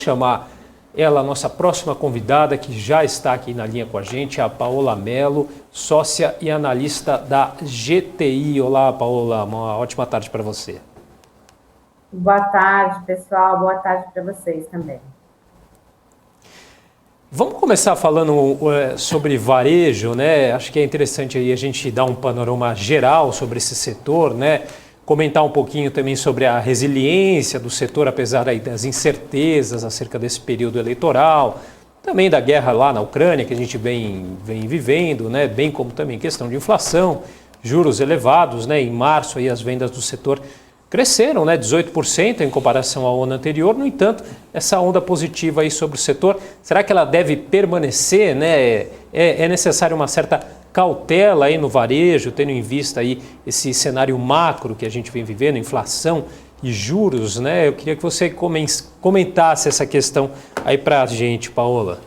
chamar ela, nossa próxima convidada, que já está aqui na linha com a gente, a Paola Mello, sócia e analista da GTI. Olá, Paola, uma ótima tarde para você. Boa tarde, pessoal. Boa tarde para vocês também. Vamos começar falando sobre varejo, né? Acho que é interessante aí a gente dar um panorama geral sobre esse setor, né? Comentar um pouquinho também sobre a resiliência do setor, apesar aí das incertezas acerca desse período eleitoral, também da guerra lá na Ucrânia, que a gente vem vivendo, né? Bem como também questão de inflação, juros elevados, né? Em março aí as vendas do setor cresceram, né, 18% em comparação ao ano anterior. No entanto, essa onda positiva aí sobre o setor, será que ela deve permanecer, né? É necessário uma certa cautela aí no varejo, tendo em vista aí esse cenário macro que a gente vem vivendo, inflação e juros, né? Eu queria que você comentasse essa questão aí para a gente, Paola.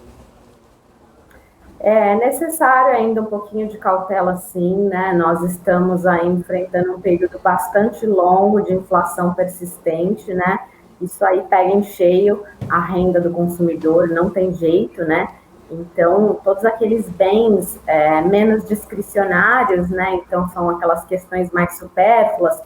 É necessário ainda um pouquinho de cautela, sim, né? Nós estamos aí enfrentando um período bastante longo de inflação persistente, né? Isso aí pega em cheio a renda do consumidor, não tem jeito, né? Então, todos aqueles bens menos discricionários, né? Então, são aquelas questões mais supérfluas,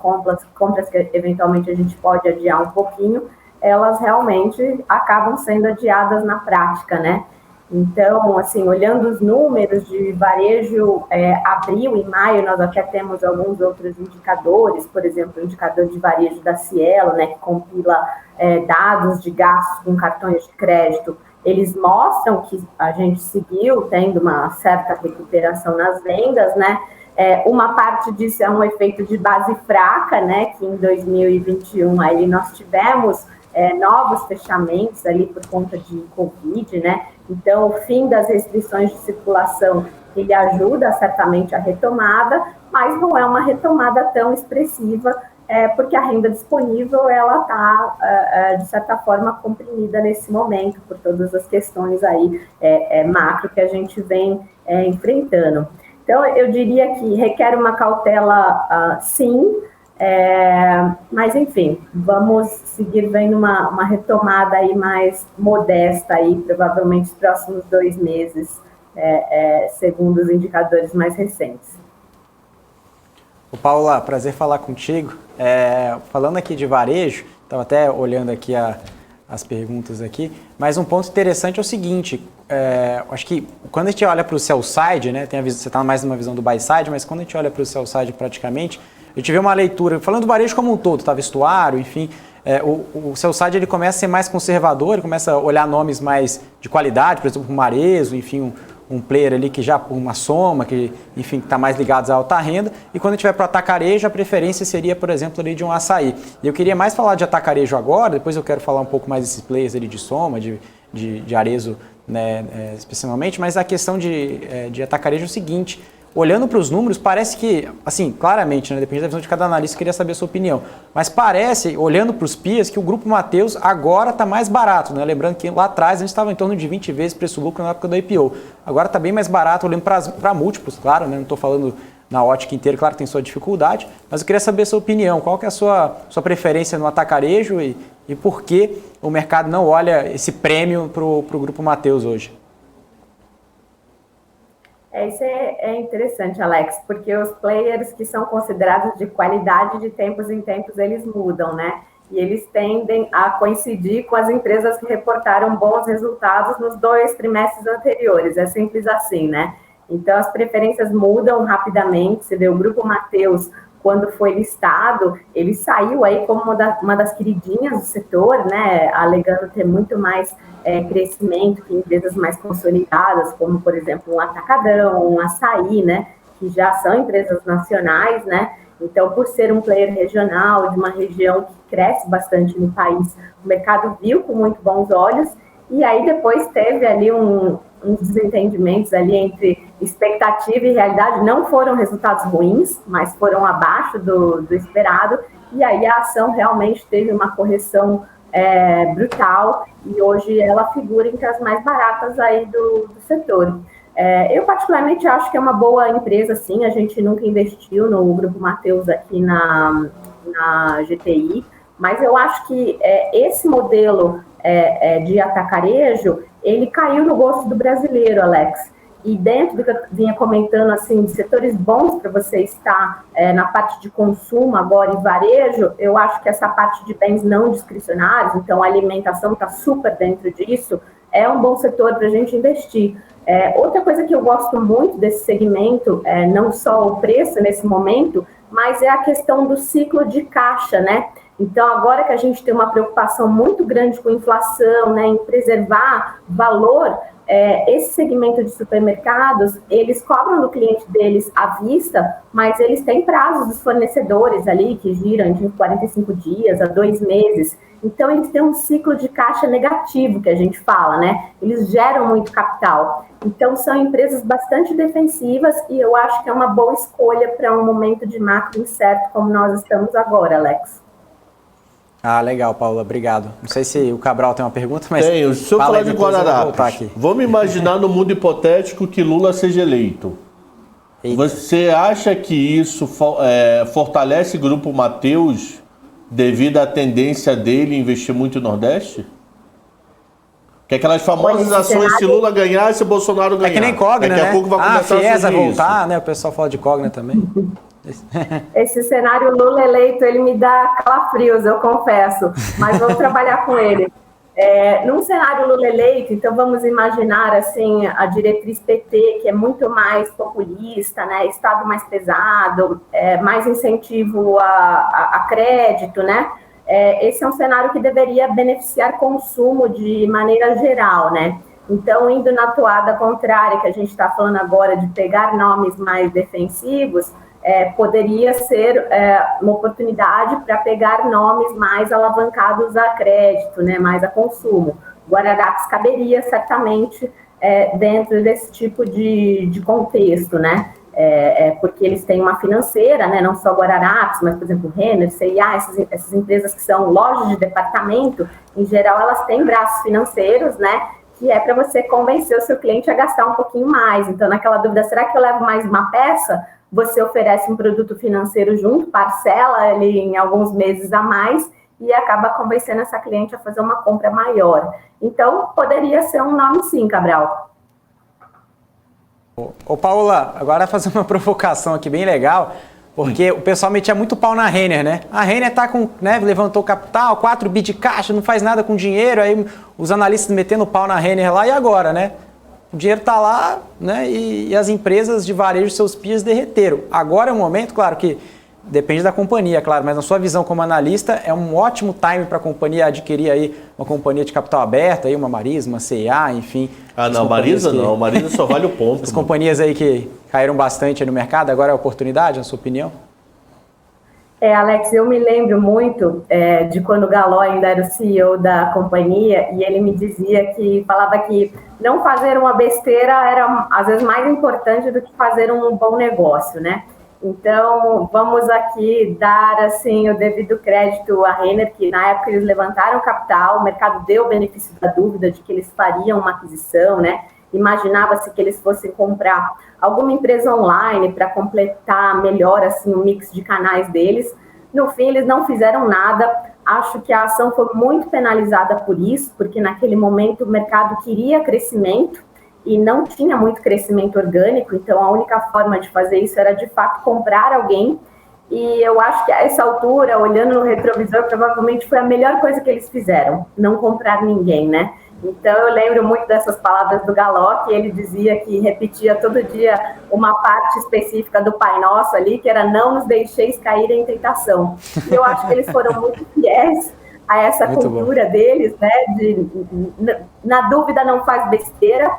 compras que eventualmente a gente pode adiar um pouquinho, elas realmente acabam sendo adiadas na prática, né? Então, assim, olhando os números de varejo, abril e maio, nós até temos alguns outros indicadores, por exemplo, o indicador de varejo da Cielo, né, que compila dados de gastos com cartões de crédito. Eles mostram que a gente seguiu tendo uma certa recuperação nas vendas, né? Uma parte disso é um efeito de base fraca, né? Que em 2021 aí nós tivemos novos fechamentos ali por conta de Covid, né? Então, o fim das restrições de circulação, ele ajuda certamente a retomada, mas não é uma retomada tão expressiva, porque a renda disponível, ela está, de certa forma, comprimida nesse momento, por todas as questões aí macro que a gente vem enfrentando. Então, eu diria que requer uma cautela, sim, mas enfim, vamos seguir vendo uma retomada aí mais modesta aí, provavelmente nos próximos 2 meses, segundo os indicadores mais recentes. Ô Paula, prazer falar contigo. Falando aqui de varejo, estava até olhando aqui as perguntas aqui, mas um ponto interessante é o seguinte, acho que quando a gente olha para o sell side, né, você está mais numa visão do buy side, mas quando a gente olha para o sell side praticamente, a gente vê uma leitura, falando do varejo como um todo, tá? Vestuário, enfim, o sell side ele começa a ser mais conservador, ele começa a olhar nomes mais de qualidade, por exemplo, o Marezo, enfim, um player ali que já, uma Soma, que, enfim, está mais ligado à alta renda, e quando a gente vai para o atacarejo, a preferência seria, por exemplo, ali de um Açaí. E eu queria mais falar de atacarejo agora, depois eu quero falar um pouco mais desses players ali de Soma, de Arezo, né, especialmente, mas a questão de atacarejo é o seguinte: olhando para os números, parece que, assim, claramente, né, depende da visão de cada analista, eu queria saber a sua opinião, mas parece, olhando para os PIAs, que o Grupo Mateus agora está mais barato, né? Lembrando que lá atrás a gente estava em torno de 20 vezes preço-lucro na época do IPO. Agora está bem mais barato, olhando para múltiplos, claro, né? Não estou falando na ótica inteira, claro que tem sua dificuldade, mas eu queria saber a sua opinião, qual que é a sua preferência no atacarejo e por que o mercado não olha esse prêmio para o Grupo Mateus hoje? Isso é interessante, Alex, porque os players que são considerados de qualidade, de tempos em tempos, eles mudam, né? E eles tendem a coincidir com as empresas que reportaram bons resultados nos 2 trimestres anteriores. É simples assim, né? Então, as preferências mudam rapidamente. Você vê o Grupo Mateus, quando foi listado, ele saiu aí como uma das queridinhas do setor, né? Alegando ter muito mais crescimento que empresas mais consolidadas, como, por exemplo, um Atacadão, um Açaí, né? Que já são empresas nacionais, né? Então, por ser um player regional, de uma região que cresce bastante no país, o mercado viu com muito bons olhos, e aí depois teve ali uns desentendimentos ali entre expectativa e realidade. Não foram resultados ruins, mas foram abaixo do esperado, e aí a ação realmente teve uma correção brutal, e hoje ela figura entre as mais baratas aí do setor. Eu particularmente acho que é uma boa empresa, sim. A gente nunca investiu no Grupo Mateus aqui na GTI, mas eu acho que esse modelo de atacarejo, ele caiu no gosto do brasileiro, Alex. E dentro do que eu vinha comentando, assim, de setores bons para você estar na parte de consumo agora em varejo, eu acho que essa parte de bens não discricionários, então a alimentação está super dentro disso, é um bom setor para a gente investir. Outra coisa que eu gosto muito desse segmento, não só o preço nesse momento, mas é a questão do ciclo de caixa, né? Então, agora que a gente tem uma preocupação muito grande com inflação, né, em preservar valor, esse segmento de supermercados, eles cobram do cliente deles à vista, mas eles têm prazos dos fornecedores ali, que giram de 45 dias a 2 meses. Então, eles têm um ciclo de caixa negativo, que a gente fala, né? Eles geram muito capital. Então, são empresas bastante defensivas e eu acho que é uma boa escolha para um momento de macro incerto como nós estamos agora, Alex. Ah, legal, Paula, obrigado. Não sei se o Cabral tem uma pergunta, mas... Tenho. Se eu falar de Guararapes, vamos imaginar no mundo hipotético que Lula seja eleito. Eita. Você acha que isso fortalece o Grupo Mateus devido à tendência dele investir muito no Nordeste? Que aquelas famosas ações, se Lula ganhar, se Bolsonaro ganhar. É que nem Cogna, Daqui a pouco vai começar a Fies a voltar, né? O pessoal fala de Cogna também. Esse cenário Lula eleito, ele me dá calafrios, eu confesso, mas vou trabalhar com ele. Num cenário Lula eleito, então vamos imaginar assim, a diretriz PT, que é muito mais populista, né, Estado mais pesado, mais incentivo a crédito, né? Esse é um cenário que deveria beneficiar consumo de maneira geral, né? Então, indo na toada contrária, que a gente está falando agora de pegar nomes mais defensivos, poderia ser uma oportunidade para pegar nomes mais alavancados a crédito, né, mais a consumo. Guararapes caberia certamente dentro desse tipo de contexto, né? Porque eles têm uma financeira, né, não só Guararapes, mas, por exemplo, Renner, C&A, essas empresas que são lojas de departamento, em geral, elas têm braços financeiros, né, que é para você convencer o seu cliente a gastar um pouquinho mais. Então, naquela dúvida, será que eu levo mais uma peça? Você oferece um produto financeiro junto, parcela ele em alguns meses a mais e acaba convencendo essa cliente a fazer uma compra maior. Então, poderia ser um nome sim, Cabral. Ô Paula, agora fazer uma provocação aqui bem legal, porque o pessoal metia muito pau na Renner, né? A Renner tá com, né, levantou capital, 4 bi de caixa, não faz nada com dinheiro, aí os analistas metendo pau na Renner lá, e agora, né? O dinheiro está lá, né, e as empresas de varejo, seus PIs derreteram. Agora é um momento, claro que depende da companhia, claro, mas na sua visão como analista, é um ótimo time para a companhia adquirir aí uma companhia de capital aberto, aí uma Marisa, uma C&A, enfim. Ah, não, Marisa não, Marisa só vale o ponto. As companhias aí que caíram bastante no mercado, agora é a oportunidade, na sua opinião? Alex, eu me lembro muito de quando o Galó ainda era o CEO da companhia e ele me dizia falava que não fazer uma besteira era às vezes mais importante do que fazer um bom negócio, né? Então, vamos aqui dar assim o devido crédito à Renner, que na época eles levantaram capital, o mercado deu o benefício da dúvida de que eles fariam uma aquisição, né? Imaginava-se que eles fossem comprar alguma empresa online para completar melhor assim, o mix de canais deles. No fim, eles não fizeram nada. Acho que a ação foi muito penalizada por isso, porque naquele momento o mercado queria crescimento e não tinha muito crescimento orgânico, então a única forma de fazer isso era de fato comprar alguém. E eu acho que a essa altura, olhando no retrovisor, provavelmente foi a melhor coisa que eles fizeram, não comprar ninguém, né? Então, eu lembro muito dessas palavras do Galó, que ele dizia que repetia todo dia uma parte específica do Pai Nosso ali, que era não nos deixeis cair em tentação. E eu acho que eles foram muito fiéis a essa muito cultura bom. Deles, né? Na dúvida não faz besteira,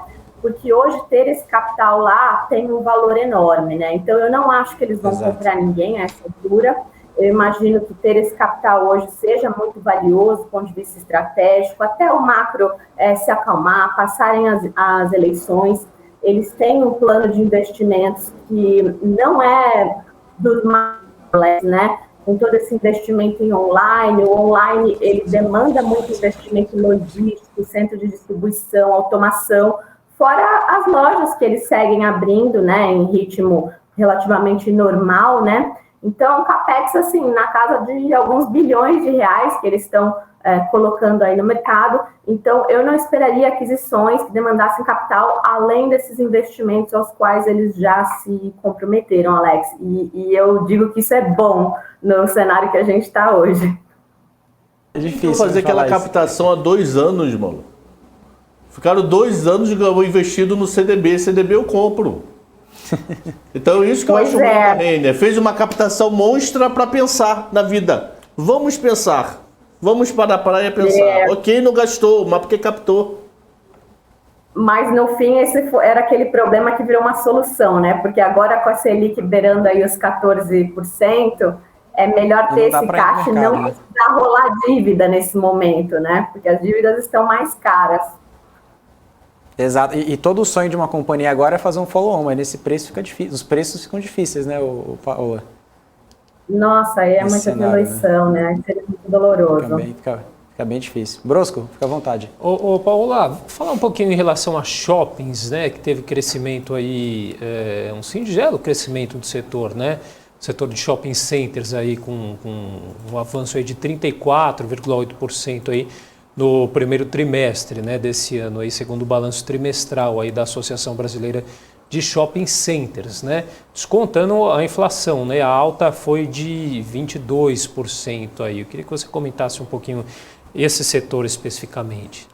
porque hoje ter esse capital lá tem um valor enorme, né? Então, eu não acho que eles vão comprar ninguém a essa altura. Eu imagino que ter esse capital hoje seja muito valioso do ponto de vista estratégico, até o macro se acalmar, passarem as eleições. Eles têm um plano de investimentos que não é dos mais, né? Com todo esse investimento em online, o online ele demanda muito investimento logístico, centro de distribuição, automação, fora as lojas que eles seguem abrindo, né, em ritmo relativamente normal, né? Então, capex, assim, na casa de alguns bilhões de reais que eles estão colocando aí no mercado. Então, eu não esperaria aquisições que demandassem capital além desses investimentos aos quais eles já se comprometeram, Alex. E eu digo que isso é bom no cenário que a gente está hoje. É difícil fazer aquela captação há 2 anos, mano. Ficaram 2 anos investido no CDB. CDB eu compro. Então, isso que eu acho bom da Renner. Fez uma captação monstra para pensar na vida. Vamos pensar. Vamos para a praia pensar. Ok, não gastou, mas porque captou. Mas, no fim, esse era aquele problema que virou uma solução, né? Porque agora, com a Selic beirando aí os 14%, é melhor ter esse caixa e não precisar rolar dívida nesse momento, né? Porque as dívidas estão mais caras. Exato. E todo o sonho de uma companhia agora é fazer um follow-on, mas nesse preço fica difícil. Os preços ficam difíceis, né, Paola? Nossa, aí é muita diluição, né? Seria muito doloroso. Fica bem difícil. Brosco, fica à vontade. Paola, vou falar um pouquinho em relação a shoppings, né? Que teve crescimento aí, um singelo crescimento do setor, né? O setor de shopping centers aí com um avanço aí de 34,8% aí no primeiro trimestre, né, desse ano, aí, segundo o balanço trimestral aí da Associação Brasileira de Shopping Centers, né, descontando a inflação, né, a alta foi de 22% aí. Eu queria que você comentasse um pouquinho esse setor especificamente.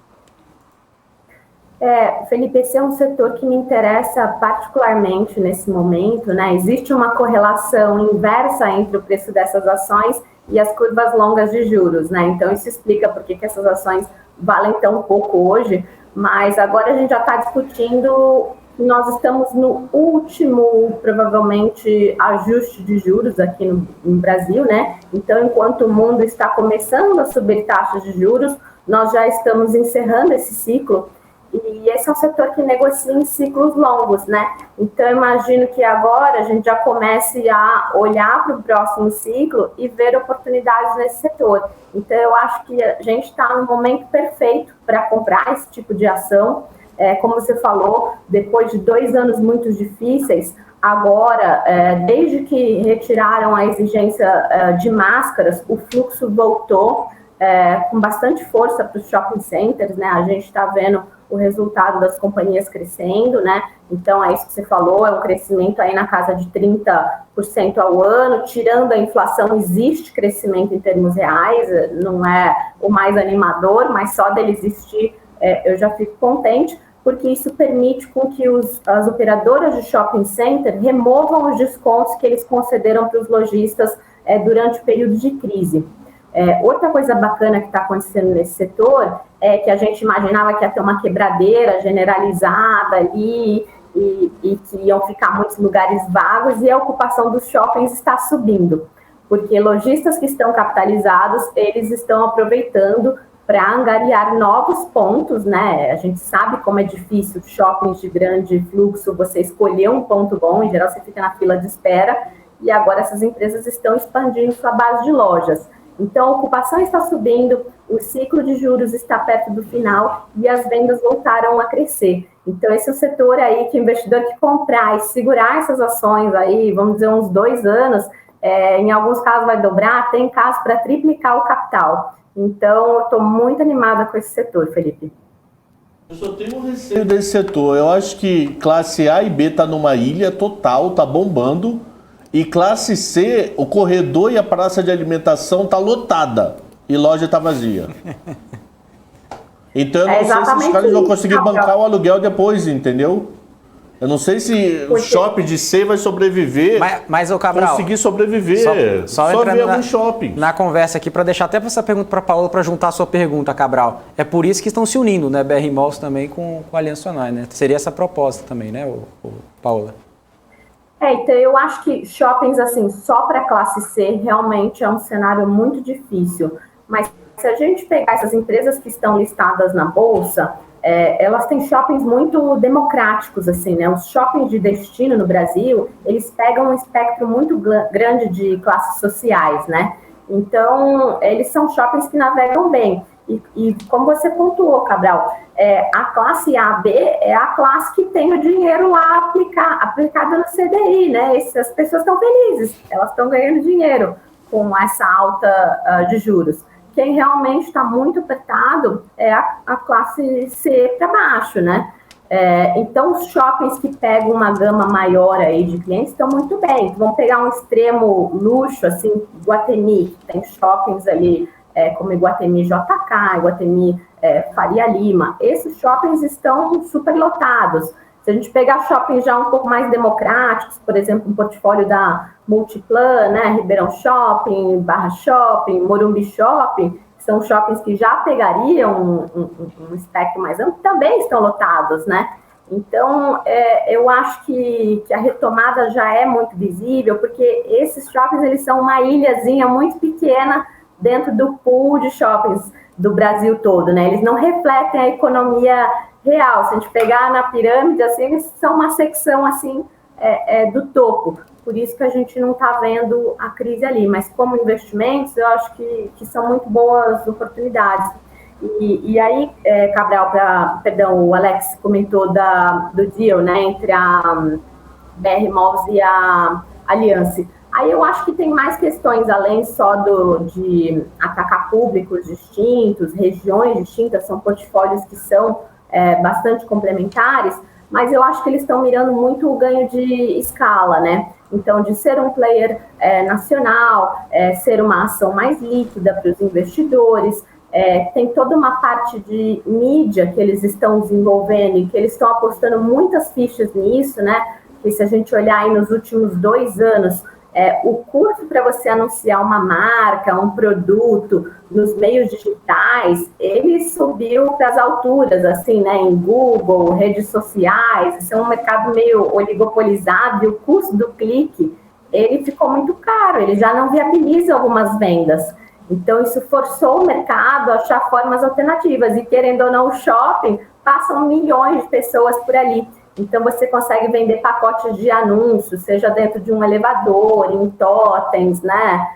Felipe, esse é um setor que me interessa particularmente nesse momento, né? Existe uma correlação inversa entre o preço dessas ações e as curvas longas de juros, né? Então, isso explica por que essas ações valem tão pouco hoje, mas agora a gente já está discutindo, nós estamos no último, provavelmente, ajuste de juros aqui no Brasil, né? Então, enquanto o mundo está começando a subir taxas de juros, nós já estamos encerrando esse ciclo. E esse é um setor que negocia em ciclos longos, né? Então, eu imagino que agora a gente já comece a olhar para o próximo ciclo e ver oportunidades nesse setor. Então, eu acho que a gente está no momento perfeito para comprar esse tipo de ação. Como você falou, depois de 2 anos muito difíceis, agora, desde que retiraram a exigência de máscaras, o fluxo voltou com bastante força para os shopping centers, né? A gente está vendo o resultado das companhias crescendo, né? Então, é isso que você falou, é um crescimento aí na casa de 30% ao ano, tirando a inflação, existe crescimento em termos reais, não é o mais animador, mas só dele existir, eu já fico contente, porque isso permite com que as operadoras de shopping center removam os descontos que eles concederam para os lojistas durante o período de crise. Outra coisa bacana que está acontecendo nesse setor é que a gente imaginava que ia ter uma quebradeira generalizada ali e que iam ficar muitos lugares vagos, e a ocupação dos shoppings está subindo, porque lojistas que estão capitalizados, eles estão aproveitando para angariar novos pontos, né? A gente sabe como é difícil shoppings de grande fluxo, você escolher um ponto bom, em geral você fica na fila de espera, e agora essas empresas estão expandindo sua base de lojas. Então, a ocupação está subindo, o ciclo de juros está perto do final e as vendas voltaram a crescer. Então, esse é o setor aí que o investidor que comprar e segurar essas ações aí, vamos dizer, uns 2 anos, em alguns casos vai dobrar, tem casos para triplicar o capital. Então, eu estou muito animada com esse setor, Felipe. Eu só tenho um receio desse setor. Eu acho que classe A e B está numa ilha total, está bombando. E classe C, o corredor e a praça de alimentação tá lotada e loja tá vazia. Então eu não sei se os caras vão conseguir bancar o aluguel depois, entendeu? Eu não sei se o shopping de C vai sobreviver, mas o Cabral, conseguir sobreviver, só ver algum shopping. Na conversa aqui, para deixar até essa pergunta para a Paola, para juntar a sua pergunta, Cabral. É por isso que estão se unindo, né, BR Malls também com a Aliança Sonae, né? Seria essa proposta também, né, Paola? Então eu acho que shoppings, assim, só para classe C, realmente é um cenário muito difícil. Mas se a gente pegar essas empresas que estão listadas na Bolsa, elas têm shoppings muito democráticos, assim, né? Os shoppings de destino no Brasil, eles pegam um espectro muito grande de classes sociais, né? Então, eles são shoppings que navegam bem. E como você pontuou, Cabral, A classe A, B é a classe que tem o dinheiro lá aplicado no CDI, né? As pessoas estão felizes, elas estão ganhando dinheiro com essa alta de juros. Quem realmente está muito apertado é a classe C para baixo, né? Então, os shoppings que pegam uma gama maior aí de clientes estão muito bem. Vamos pegar um extremo luxo, assim, Iguatemi, que tem shoppings ali como Iguatemi JK, Iguatemi Faria Lima. Esses shoppings estão super lotados. Se a gente pegar shoppings já um pouco mais democráticos, por exemplo, um portfólio da Multiplan, né, Ribeirão Shopping, Barra Shopping, Morumbi Shopping, são shoppings que já pegariam um espectro mais amplo, também estão lotados, né? Então, eu acho que a retomada já é muito visível, porque esses shoppings, eles são uma ilhazinha muito pequena dentro do pool de shoppings do Brasil todo, né? Eles não refletem a economia real. Se a gente pegar na pirâmide, assim, eles são uma secção, assim, do topo. Por isso que a gente não está vendo a crise ali. Mas como investimentos, eu acho que são muito boas oportunidades. E aí, Cabral, o Alex comentou do deal, né, entre a BR Malls e a Allianz. Aí eu acho que tem mais questões, além só de atacar públicos distintos, regiões distintas, são portfólios que são bastante complementares, mas eu acho que eles estão mirando muito o ganho de escala, né? Então, de ser um player nacional, ser uma ação mais líquida para os investidores, tem toda uma parte de mídia que eles estão desenvolvendo e que eles estão apostando muitas fichas nisso, né? E se a gente olhar aí nos últimos 2 anos, o custo para você anunciar uma marca, um produto nos meios digitais, ele subiu para as alturas, assim, né, em Google, redes sociais. Isso é um mercado meio oligopolizado e o custo do clique, ele ficou muito caro, ele já não viabiliza algumas vendas. Então, isso forçou o mercado a achar formas alternativas e, querendo ou não, o shopping, passam milhões de pessoas por ali. Então, você consegue vender pacotes de anúncios, seja dentro de um elevador, em totens, né?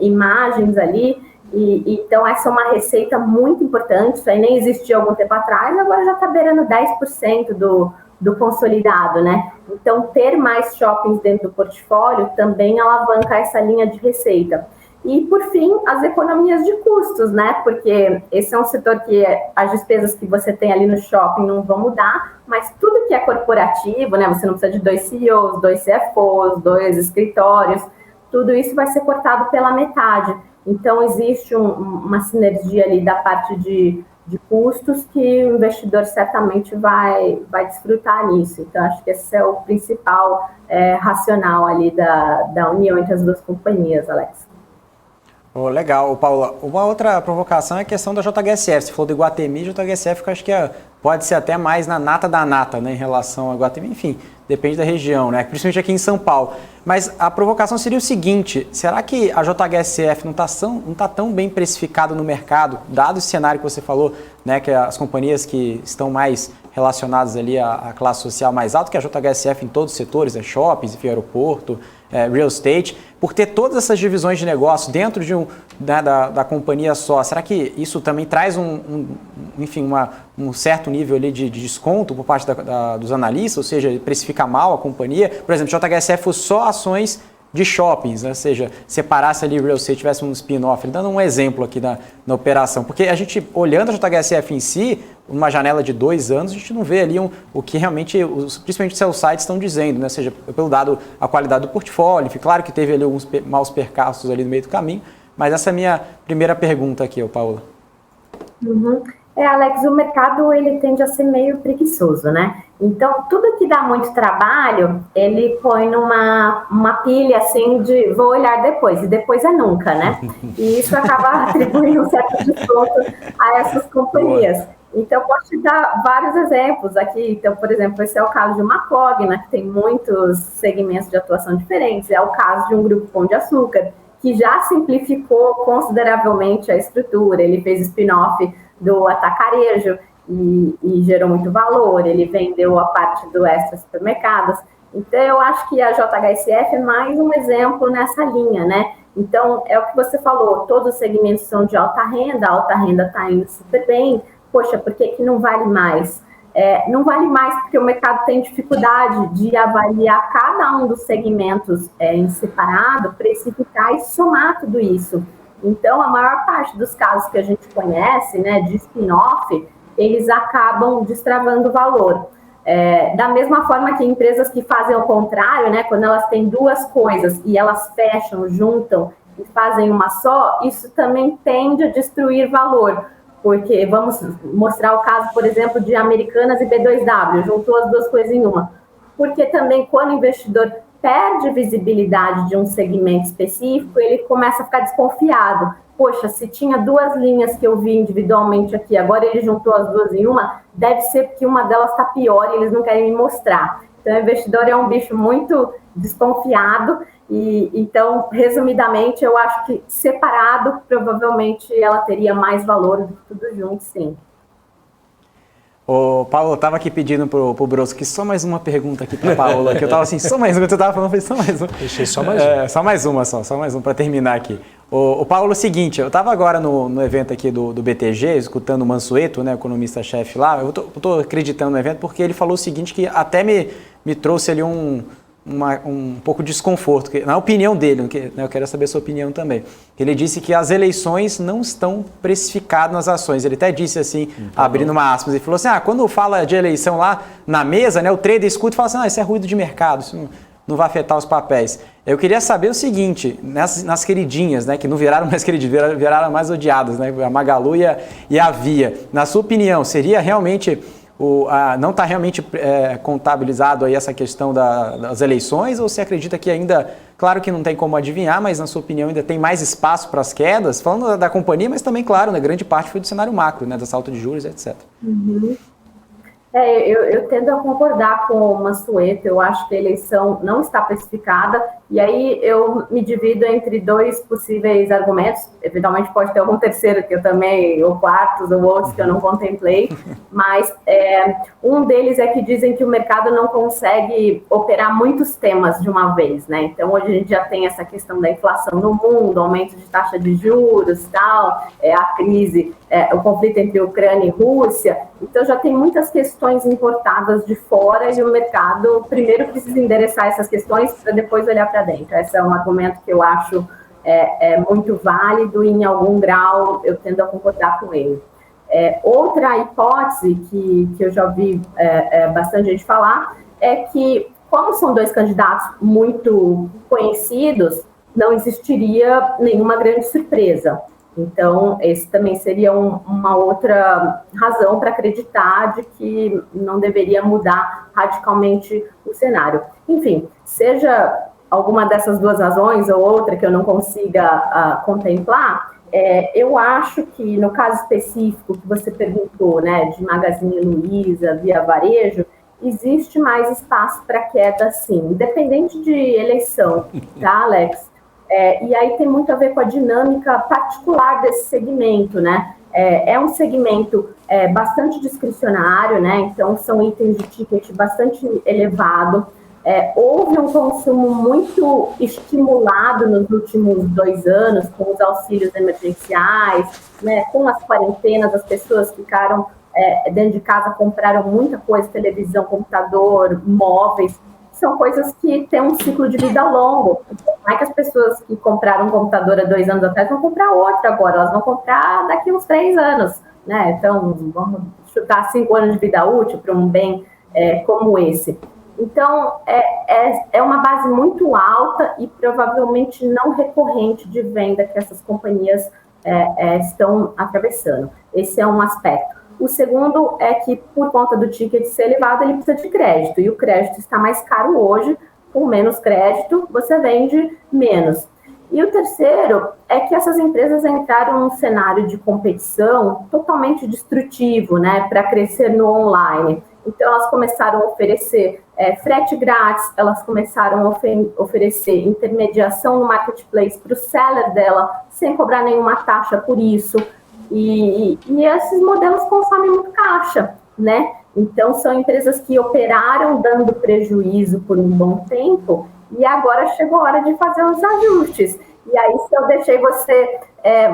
Imagens ali. Então, essa é uma receita muito importante. Isso aí nem existia algum tempo atrás, agora já está beirando 10% do consolidado, né? Então, ter mais shoppings dentro do portfólio também alavanca essa linha de receita. E, por fim, as economias de custos, né? Porque esse é um setor que as despesas que você tem ali no shopping não vão mudar, mas tudo que é corporativo, né? Você não precisa de 2 CEOs, 2 CFOs, 2 escritórios, tudo isso vai ser cortado pela metade. Então, existe uma sinergia ali da parte de custos que o investidor certamente vai desfrutar nisso. Então, acho que esse é o principal racional ali da união entre as duas companhias, Alex. Legal, Paula. Uma outra provocação é a questão da JHSF. Você falou do Iguatemi, JHSF, que eu acho que pode ser até mais na nata da nata, né, em relação ao Iguatemi. Enfim, depende da região, né, principalmente aqui em São Paulo. Mas a provocação seria o seguinte: será que a JHSF não está tão bem precificada no mercado, dado esse cenário que você falou, né, que as companhias que estão mais relacionadas ali à classe social mais alta, que a JHSF em todos os setores, shoppings, enfim, aeroporto, real estate, por ter todas essas divisões de negócio dentro de da companhia só, será que isso também traz um certo nível ali de desconto por parte dos analistas, ou seja, precifica mal a companhia? Por exemplo, JHSF fosse só ações de shoppings, né? Ou seja, separasse ali real estate, tivesse um spin-off, dando um exemplo aqui na operação, porque a gente, olhando a JHSF em si, numa janela de 2 anos, a gente não vê ali o que realmente, principalmente os seus sites estão dizendo, né? Ou seja, pelo dado, a qualidade do portfólio, claro que teve ali alguns maus percalços ali no meio do caminho, mas essa é a minha primeira pergunta aqui, Paula. Uhum. Alex, o mercado ele tende a ser meio preguiçoso, né? Então, tudo que dá muito trabalho, ele põe uma pilha assim de vou olhar depois, e depois é nunca, né? E isso acaba atribuindo um certo desconto a essas companhias. Então, posso te dar vários exemplos aqui. Então, por exemplo, esse é o caso de uma Cogna, que tem muitos segmentos de atuação diferentes. É o caso de um grupo Pão de Açúcar, que já simplificou consideravelmente a estrutura. Ele fez spin-off do atacarejo e gerou muito valor. Ele vendeu a parte do extra supermercados. Então, eu acho que a JHSF é mais um exemplo nessa linha, né? Então, é o que você falou, todos os segmentos são de alta renda está indo super bem, poxa, por que não vale mais? Não vale mais porque o mercado tem dificuldade de avaliar cada um dos segmentos em separado, precificar e somar tudo isso. Então, a maior parte dos casos que a gente conhece, né, de spin-off, eles acabam destravando valor. Da mesma forma que empresas que fazem o contrário, né, quando elas têm duas coisas e elas fecham, juntam e fazem uma só, isso também tende a destruir valor. Porque vamos mostrar o caso, por exemplo, de Americanas e B2W, juntou as duas coisas em uma. Porque também quando o investidor perde visibilidade de um segmento específico, ele começa a ficar desconfiado. Poxa, se tinha duas linhas que eu vi individualmente aqui, agora ele juntou as duas em uma, deve ser que uma delas está pior e eles não querem me mostrar. Então, o investidor é um bicho muito desconfiado. E, então, resumidamente, eu acho que separado, provavelmente ela teria mais valor do que tudo junto, sim. Ô, Paulo, eu estava aqui pedindo pro Brosco só mais uma pergunta aqui para a Paola, que eu estava assim, só mais uma, que tu estava falando, eu falei, só mais uma. Deixei só mais uma. Só mais uma para terminar aqui. O Paulo, é o seguinte, eu estava agora no evento aqui do BTG, escutando o Mansueto, né, economista-chefe lá, eu tô acreditando no evento porque ele falou o seguinte, que até me trouxe ali um pouco de desconforto, na opinião dele, né, eu quero saber a sua opinião também. Ele disse que as eleições não estão precificadas nas ações. Ele até disse assim, abrindo uma aspas, ele falou assim, quando fala de eleição lá na mesa, né, o trader escuta e fala assim, isso é ruído de mercado, isso não vai afetar os papéis. Eu queria saber o seguinte, nas queridinhas, né, que não viraram mais queridinhas, viraram mais odiadas, né, a Magalu e a Via. Na sua opinião, seria realmente... não está realmente contabilizado aí essa questão das eleições, ou você acredita que ainda, claro que não tem como adivinhar, mas na sua opinião ainda tem mais espaço para as quedas, falando da companhia, mas também, claro, né, grande parte foi do cenário macro, né, dessa alta de juros, etc. Uhum. Eu tendo a concordar com o Mansueto, eu acho que a eleição não está precificada, e aí eu me divido entre dois possíveis argumentos, eventualmente pode ter algum terceiro que eu também, ou quartos, ou outros que eu não contemplei, mas um deles é que dizem que o mercado não consegue operar muitos temas de uma vez, né? Então hoje a gente já tem essa questão da inflação no mundo, aumento de taxa de juros, tal, a crise, o conflito entre Ucrânia e Rússia, então já tem muitas questões importadas de fora e o mercado primeiro precisa endereçar essas questões para depois olhar para dentro. Esse é um argumento que eu acho muito válido e em algum grau eu tendo a concordar com ele. Outra hipótese que eu já ouvi bastante gente falar é que, como são dois candidatos muito conhecidos, não existiria nenhuma grande surpresa. Então, esse também seria uma outra razão para acreditar de que não deveria mudar radicalmente o cenário. Enfim, seja alguma dessas duas razões ou outra que eu não consiga contemplar, eu acho que no caso específico que você perguntou, né, de Magazine Luiza, Via Varejo, existe mais espaço para queda, sim, independente de eleição, tá, Alex? E aí tem muito a ver com a dinâmica particular desse segmento, né? É um segmento bastante discricionário, né? Então são itens de ticket bastante elevado. Houve um consumo muito estimulado nos últimos 2 anos com os auxílios emergenciais, né? Com as quarentenas, as pessoas ficaram dentro de casa, compraram muita coisa, televisão, computador, móveis. São coisas que têm um ciclo de vida longo. Não é que as pessoas que compraram um computador há 2 anos atrás vão comprar outro agora, elas vão comprar daqui uns 3 anos, né? Então, vamos chutar 5 anos de vida útil para um bem como esse. Então, é uma base muito alta e provavelmente não recorrente de venda que essas companhias estão atravessando. Esse é um aspecto. O segundo é que, por conta do ticket ser elevado, ele precisa de crédito. E o crédito está mais caro hoje. Com menos crédito, você vende menos. E o terceiro é que essas empresas entraram num cenário de competição totalmente destrutivo, né, para crescer no online. Então, elas começaram a oferecer frete grátis, elas começaram a oferecer intermediação no marketplace para o seller dela, sem cobrar nenhuma taxa por isso. E esses modelos consomem muito caixa, né? Então, são empresas que operaram dando prejuízo por um bom tempo e agora chegou a hora de fazer os ajustes. E aí, se eu deixei você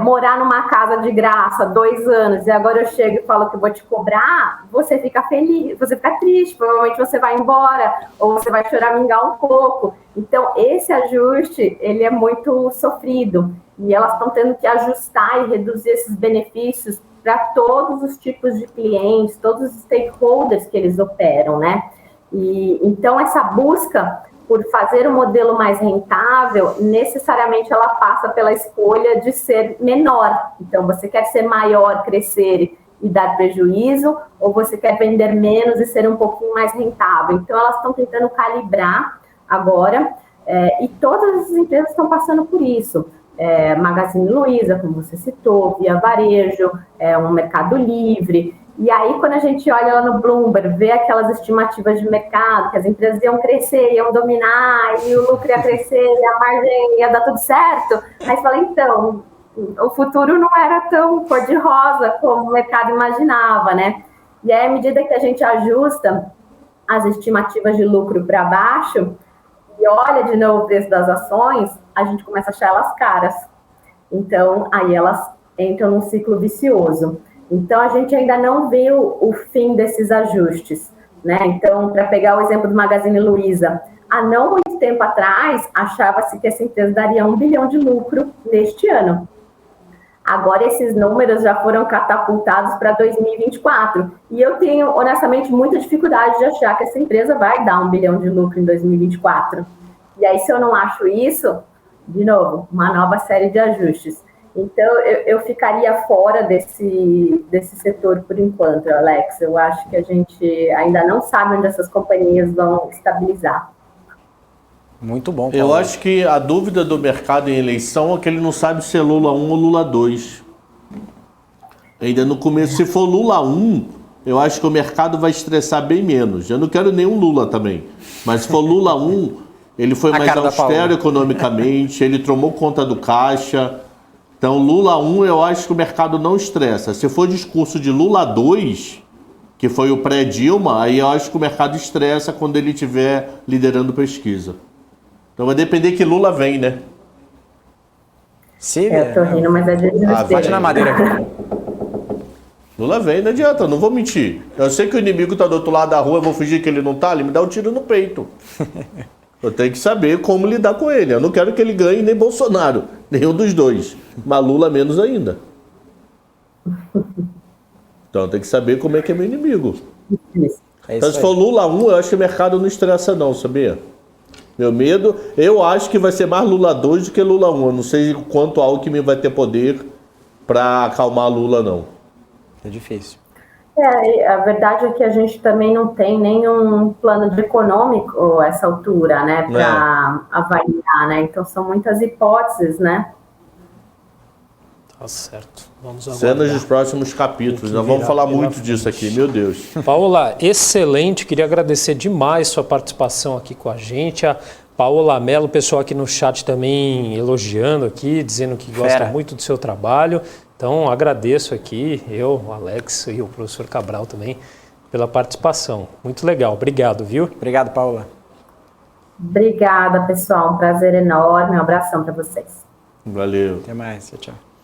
morar numa casa de graça 2 anos e agora eu chego e falo que vou te cobrar, você fica feliz, você fica triste, provavelmente você vai embora ou você vai choramingar um pouco. Então, esse ajuste, ele é muito sofrido e elas estão tendo que ajustar e reduzir esses benefícios para todos os tipos de clientes, todos os stakeholders que eles operam, né? E então, essa busca por fazer um modelo mais rentável, necessariamente ela passa pela escolha de ser menor. Então, você quer ser maior, crescer e dar prejuízo, ou você quer vender menos e ser um pouquinho mais rentável. Então, elas estão tentando calibrar agora, e todas as empresas estão passando por isso. Magazine Luiza, como você citou, Via Varejo, um Mercado Livre. E aí, quando a gente olha lá no Bloomberg, vê aquelas estimativas de mercado, que as empresas iam crescer, iam dominar, e o lucro ia crescer, e a margem ia dar tudo certo, aí você fala, então, o futuro não era tão cor-de-rosa como o mercado imaginava, né? E aí, à medida que a gente ajusta as estimativas de lucro para baixo, e olha de novo o preço das ações, a gente começa a achar elas caras. Então, aí elas entram num ciclo vicioso. Então, a gente ainda não viu o fim desses ajustes, né? Então, para pegar o exemplo do Magazine Luiza, há não muito tempo atrás, achava-se que essa empresa daria 1 bilhão de lucro neste ano. Agora, esses números já foram catapultados para 2024. E eu tenho, honestamente, muita dificuldade de achar que essa empresa vai dar 1 bilhão de lucro em 2024. E aí, se eu não acho isso, de novo, uma nova série de ajustes. Então, eu ficaria fora desse setor por enquanto, Alex. Eu acho que a gente ainda não sabe onde essas companhias vão estabilizar. Muito bom, Paulo. Eu acho que a dúvida do mercado em eleição é que ele não sabe se é Lula 1 ou Lula 2. Ainda no começo, se for Lula 1, eu acho que o mercado vai estressar bem menos. Eu não quero nenhum Lula também. Mas se for Lula 1, ele foi mais austero economicamente, ele tomou conta do caixa. Então, Lula 1, eu acho que o mercado não estressa. Se for discurso de Lula 2, que foi o pré-Dilma, aí eu acho que o mercado estressa quando ele estiver liderando pesquisa. Então, vai depender que Lula vem, né? Sim, eu tô rindo, mas é de bate na madeira aqui. Lula vem, não adianta, eu não vou mentir. Eu sei que o inimigo tá do outro lado da rua, eu vou fingir que ele não tá, ele me dá um tiro no peito. Eu tenho que saber como lidar com ele. Eu não quero que ele ganhe nem Bolsonaro, nenhum dos dois. Mas Lula menos ainda. Então tem que saber como é que é meu inimigo. Então se for Lula 1, eu acho que o mercado não estressa não, sabia? Meu medo, eu acho que vai ser mais Lula 2 do que Lula 1. Eu não sei quanto Alckmin vai ter poder para acalmar Lula, não. É difícil. A verdade é que a gente também não tem nenhum plano de econômico a essa altura, né, para avaliar, né? Então são muitas hipóteses, né? Tá certo. Vamos aguardar. Cenas dos próximos capítulos. Nós vamos falar muito disso aqui, meu Deus. Paola, excelente. Queria agradecer demais sua participação aqui com a gente. A Paola Mello, o pessoal aqui no chat também elogiando aqui, dizendo que gosta muito do seu trabalho. Então, agradeço aqui, eu, o Alex e o professor Cabral também, pela participação. Muito legal. Obrigado, viu? Obrigado, Paola. Obrigada, pessoal. Um prazer enorme. Um abração para vocês. Valeu. Até mais. Tchau, tchau.